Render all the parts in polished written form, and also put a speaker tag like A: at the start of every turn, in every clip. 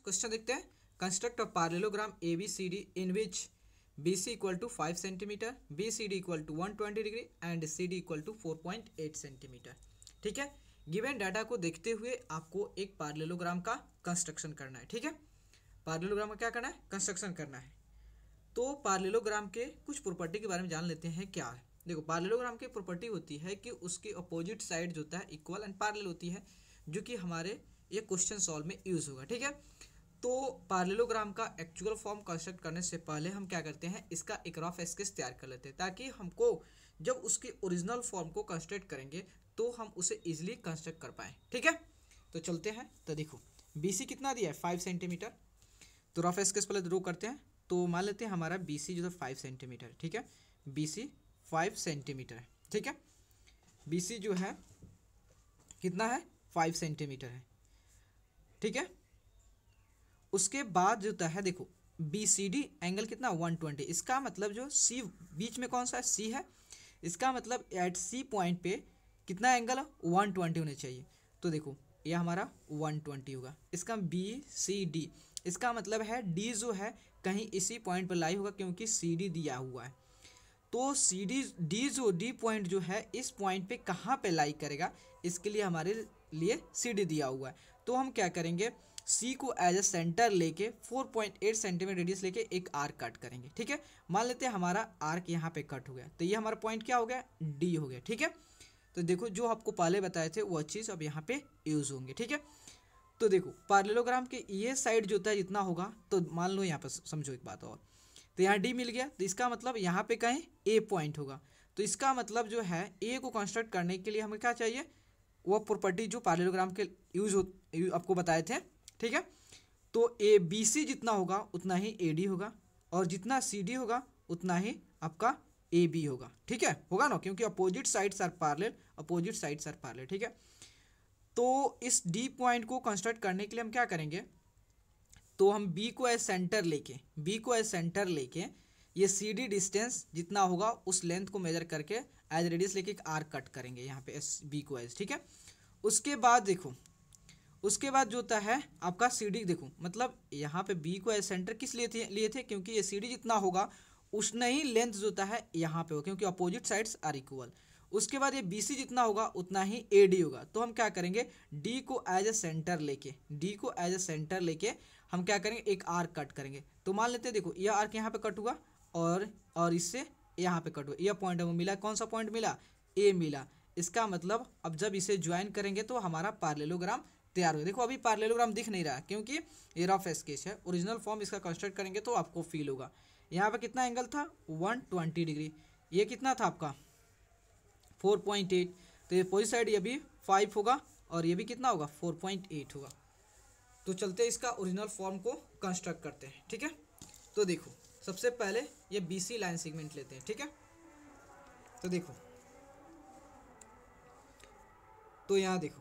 A: Question देखते हैं। Construct a parallelogram ABCD in which BC equal to 5 centimetre, BCD equal to 120 degree and CD equal to 4.8 centimetre. ठीक है, given data को देखते हुए आपको एक पैरेललोग्राम का कंस्ट्रक्शन करना है। ठीक है, पैरेललोग्राम का क्या करना है, कंस्ट्रक्शन करना है। तो पैरेललोग्राम के कुछ प्रॉपर्टी के बारे में जान लेते हैं क्या है। देखो, पैरेललोग्राम की प्रॉपर्टी होती है कि उसके अपोजिट साइड जो होता है इक्वल एंड पैरेलल होती है, जो कि हमारे ये क्वेश्चन सॉल्व में यूज होगा। ठीक है, तो पैरेललोग्राम का एक्चुअल फॉर्म कंस्ट्रक्ट करने से पहले हम क्या करते हैं, इसका एक रफ स्केच तैयार कर लेते हैं, ताकि हमको जब उसके ओरिजिनल फॉर्म को कंस्ट्रक्ट करेंगे तो हम उसे इजिली कंस्ट्रक्ट कर पाएँ। ठीक है, तो चलते हैं। तो देखो, BC कितना दिया है, 5 सेंटीमीटर। तो रफ स्केच पहले ड्रॉ करते हैं। तो मान लेते हैं हमारा BC जो है 5 सेंटीमीटर। ठीक है, BC 5 सेंटीमीटर है। ठीक है, BC जो है कितना है, 5 सेंटीमीटर है। ठीक है, उसके बाद जो होता है, देखो BCD एंगल कितना, 120। इसका मतलब जो C बीच में कौन सा है, C है। इसका मतलब एट C पॉइंट पे कितना एंगल है, 120 होने चाहिए। तो देखो, यह हमारा 120 होगा। इसका BCD, इसका मतलब है D जो है कहीं इसी पॉइंट पर लाई होगा, क्योंकि CD दिया हुआ है। तो D पॉइंट जो है इस पॉइंट पे कहाँ पे लाई करेगा, इसके लिए हमारे लिए CD दिया हुआ है। तो हम क्या करेंगे, C को एज ए सेंटर लेके 4.8 सेंटीमीटर रेडियस लेके एक आर्क कट करेंगे। ठीक है, मान लेते हैं हमारा आर्क यहाँ पे कट हो गया, तो ये हमारा पॉइंट क्या हो गया, D हो गया। ठीक है, तो देखो जो आपको पहले बताए थे वह चीज़ अब यहाँ पे यूज होंगे। ठीक है, तो देखो पैरेललोग्राम के ये साइड जो होता है जितना होगा, तो मान लो यहाँ पर समझो एक बात और, तो यहाँ D मिल गया, तो इसका मतलब यहाँ पे कहीं A पॉइंट होगा। तो इसका मतलब जो है A को कंस्ट्रक्ट करने के लिए हमें क्या चाहिए, वो प्रॉपर्टी जो पैरेललोग्राम के यूज आपको बताए थे। ठीक है, तो BC जितना होगा उतना ही AD होगा, और जितना CD होगा उतना ही आपका AB होगा। ठीक है, होगा ना, क्योंकि opposite sides are parallel, opposite sides are parallel. ठीक है, तो इस D पॉइंट को कंस्ट्रक्ट करने के लिए हम क्या करेंगे, तो हम B को एज सेंटर लेके ये CD डिस्टेंस जितना होगा उस लेंथ को मेजर करके एज रेडियस लेके एक आर्क कट करेंगे यहाँ पे B को एज। ठीक है, उसके बाद देखो, उसके बाद जो होता है आपका CD, देखो मतलब यहाँ पे B को एज सेंटर किस लिए थे, क्योंकि ये CD जितना होगा उतना ही लेंथ जो होता है यहाँ पे हो, क्योंकि अपोजिट साइड्स आर इक्वल। उसके बाद ये BC जितना होगा उतना ही AD होगा। तो हम क्या करेंगे, D को एज ए सेंटर लेके हम क्या करेंगे, एक आर्क कट करेंगे। तो मान लेते हैं, देखो यह आर्क यहाँ पे कट हुआ और इससे यहाँ पे कट हुआ, यह पॉइंट हमें मिला, कौन सा पॉइंट मिला, A मिला। इसका मतलब अब जब इसे ज्वाइन करेंगे तो हमारा पैरेललोग्राम तैयार हो। देखो अभी पैरेललोग्राम दिख नहीं रहा क्योंकि ये रफ स्केच है, ओरिजिनल फॉर्म इसका कंस्ट्रक्ट करेंगे तो आपको फील होगा। यहाँ पे कितना एंगल था, 120 डिग्री, ये कितना था आपका 4.8। तो ये अपोजिट साइड ये भी 5 होगा और ये भी कितना होगा, 4.8 होगा। तो चलते इसका ओरिजिनल फॉर्म को कंस्ट्रक्ट करते हैं। ठीक है, तो देखो सबसे पहले ये BC लाइन सेगमेंट लेते हैं। ठीक है, तो देखो, तो यहाँ देखो,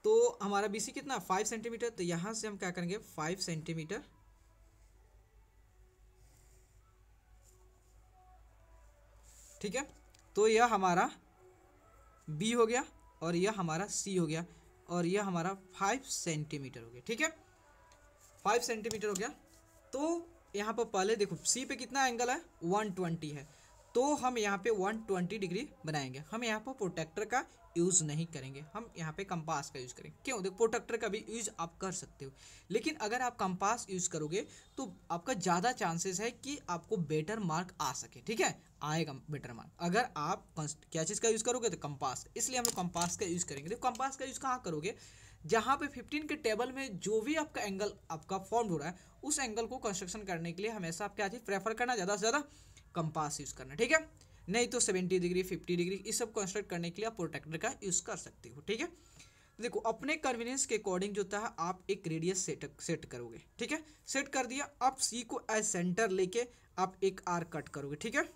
A: तो हमारा BC कितना, 5 सेंटीमीटर। तो यहाँ से हम क्या करेंगे, 5 सेंटीमीटर ठीक है, तो यह हमारा B हो गया और यह हमारा C हो गया और यह हमारा 5 सेंटीमीटर हो गया। ठीक है, 5 सेंटीमीटर हो गया। तो यहाँ पर पहले देखो C पे कितना एंगल है, 120 है। तो हम यहाँ पे 120 डिग्री बनाएंगे। हम यहाँ पर प्रोटेक्टर का यूज़ नहीं करेंगे, हम यहाँ पे कंपास का यूज़ करेंगे। क्यों, देखो प्रोटेक्टर का भी यूज़ आप कर सकते हो, लेकिन अगर आप कंपास यूज़ करोगे तो आपका ज़्यादा चांसेस है कि आपको बेटर मार्क आ सके। ठीक है, आएगा बेटर मार्क अगर आप क्या चीज़ का यूज़ करोगे, तो कंपास। इसलिए हम लोग कंपास का यूज़ करेंगे। देखो कंपास का यूज़ कहाँ करोगे, जहाँ पे 15 के टेबल में जो भी आपका एंगल आपका फॉर्म हो रहा है उस एंगल को कंस्ट्रक्शन करने के लिए हमेशा आप क्या चीज़ प्रेफर करना, ज़्यादा से ज़्यादा कंपास यूज़ करना। ठीक है, नहीं तो 70 डिग्री 50 डिग्री इस सब कंस्ट्रक्ट करने के लिए आप प्रोटेक्टर का यूज़ कर सकते हो। ठीक है, तो देखो अपने कन्वीनियंस के अकॉर्डिंग जो होता है आप एक रेडियस सेट करोगे। ठीक है, सेट कर दिया, आप C को एज सेंटर लेके आप एक आर्क कट करोगे। ठीक है,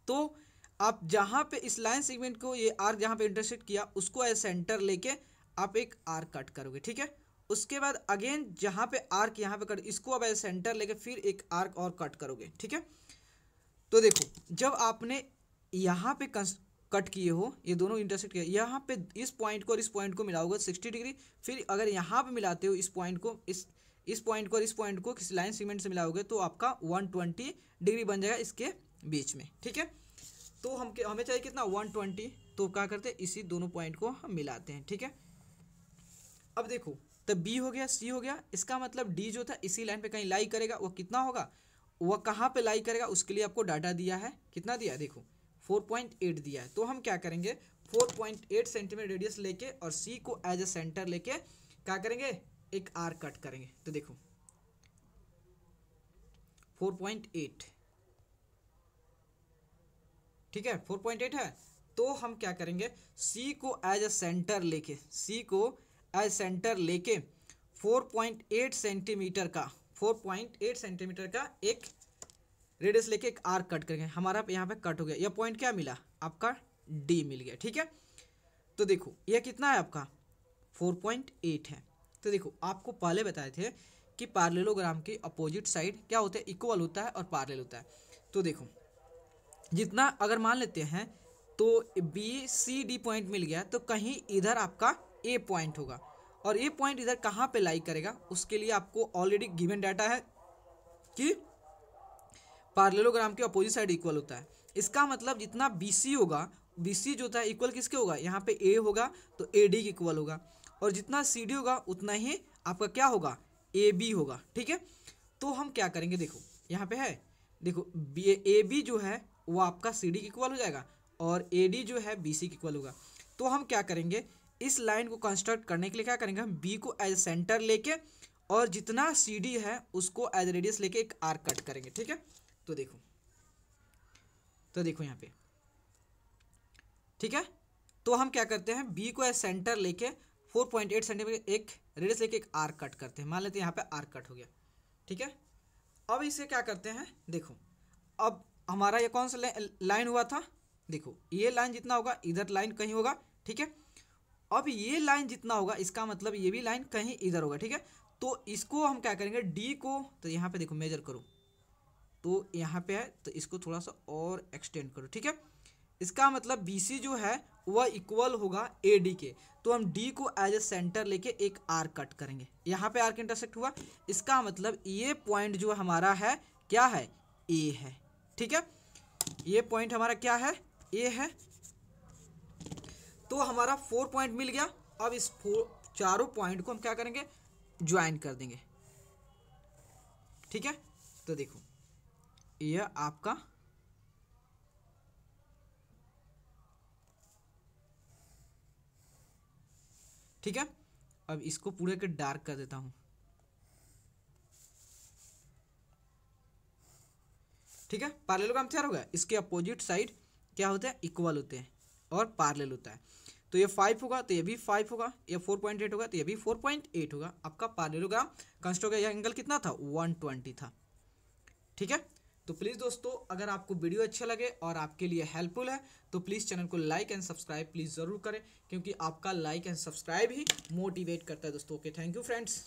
A: तो आप जहाँ पे इस लाइन सेगमेंट को, ये आर्क जहाँ पे इंटरसेक्ट किया उसको एज सेंटर लेके आप एक आर्क कट करोगे। ठीक है, उसके बाद अगेन जहाँ पे आर्क यहाँ पे कट, इसको अब एज सेंटर लेके फिर एक आर्क और कट करोगे। ठीक है, तो देखो जब आपने यहाँ पे कट किए हो, ये दोनों इंटरसेक्ट किया, यहाँ पे इस पॉइंट को और इस पॉइंट को मिलाओगे 60 डिग्री। फिर अगर यहाँ पे मिलाते हो इस पॉइंट को, इस पॉइंट को और इस पॉइंट को किसी लाइन सेगमेंट से मिलाओगे तो आपका 120 डिग्री बन जाएगा इसके बीच में। ठीक है, तो हमें चाहिए कितना 120, तो क्या करते हैं इसी दोनों पॉइंट को हम मिलाते हैं। ठीक है, अब देखो तब बी हो गया, सी हो गया, इसका मतलब डी जो था इसी लाइन पे कहीं लाई करेगा, वो कितना होगा, वह कहाँ पे लाई करेगा उसके लिए आपको डाटा दिया है, कितना दिया है देखो 4.8 दिया है। तो हम क्या करेंगे 4.8 सेंटीमीटर रेडियस लेके और सी को एज ए सेंटर लेके क्या करेंगे, एक आर्क कट करेंगे। तो देखो 4.8, ठीक है 4.8 है, तो हम क्या करेंगे सी को एज ए सेंटर लेके, सी को एज सेंटर लेके 4.8 सेंटीमीटर का 4.8 सेंटीमीटर का एक रेडियस लेके एक आर्क कट करेंगे। हमारा यहाँ पे कट हो गया, यह पॉइंट क्या मिला आपका डी मिल गया। ठीक है, तो देखो यह कितना है आपका 4.8 है। तो देखो आपको पहले बताए थे कि पैरेललोग्राम के अपोजिट साइड क्या होता है, इक्वल होता है और पैरेलल होता है। तो देखो जितना अगर मान लेते हैं तो बी सी डी पॉइंट मिल गया, तो कहीं इधर आपका ए पॉइंट होगा, और ए पॉइंट इधर कहाँ पे लाई करेगा उसके लिए आपको ऑलरेडी गिवन डाटा है कि पैरेललोग्राम के अपोजिट साइड इक्वल होता है। इसका मतलब जितना BC होगा, BC जो होता है इक्वल किसके होगा, यहाँ पे A होगा तो AD के इक्वल होगा, और जितना CD होगा उतना ही आपका क्या होगा AB होगा। ठीक है, तो हम क्या करेंगे देखो यहाँ पे है, देखो AB जो है वो आपका CD के इक्वल हो जाएगा और AD जो है BC के इक्वल होगा। तो हम क्या करेंगे इस लाइन को कंस्ट्रक्ट करने के लिए क्या करेंगे, हम B को एज सेंटर लेके और जितना CD है उसको एज रेडियस लेके एक आर्क कट करेंगे। ठीक है, तो देखो यहाँ पे, ठीक है, तो हम क्या करते हैं बी को एज सेंटर लेके 4.8 सेंटीमीटर एक रेडियस लेके एक आर्क कट करते हैं। मान लेते हैं यहाँ पे आर्क कट हो गया। ठीक है, अब इसे क्या करते हैं देखो, अब हमारा ये कौन सा लाइन हुआ था, देखो ये लाइन जितना होगा इधर लाइन कहीं होगा। ठीक है, अब ये लाइन जितना होगा इसका मतलब ये भी लाइन कहीं इधर होगा। ठीक है, तो इसको हम क्या करेंगे डी को, तो यहाँ पे देखो मेजर करो तो यहाँ पे है, तो इसको थोड़ा सा और एक्सटेंड करो। ठीक है, इसका मतलब BC जो है वह इक्वल होगा AD के, तो हम D को एज ए सेंटर लेके एक आर्क कट करेंगे। यहाँ पे आर्क इंटरसेक्ट हुआ, इसका मतलब ये पॉइंट जो हमारा है क्या है A है। ठीक है, ये पॉइंट हमारा क्या है A है, तो हमारा 4 पॉइंट मिल गया। अब इस चारों पॉइंट को हम क्या करेंगे ज्वाइन कर देंगे। ठीक है, तो देखो यह आपका ठीक है, अब इसको पूरे के डार्क कर देता हूं। ठीक है, पैरेललोग्राम तैयार हो गया। इसके अपोजिट साइड क्या होते हैं इक्वल होते हैं और पैरेलल होता है। तो ये 5 होगा तो ये भी 5 होगा, ये 4.8 होगा तो ये भी 4.8 होगा। आपका पैरेललोग्राम कंस्ट्रक्ट होगा। एंगल कितना था 120 था। ठीक है, तो प्लीज़ दोस्तों अगर आपको वीडियो अच्छा लगे और आपके लिए हेल्पफुल है तो प्लीज़ चैनल को लाइक एंड सब्सक्राइब प्लीज़ ज़रूर करें, क्योंकि आपका like and subscribe he motivate करता है दोस्तों। Okay, thank you friends.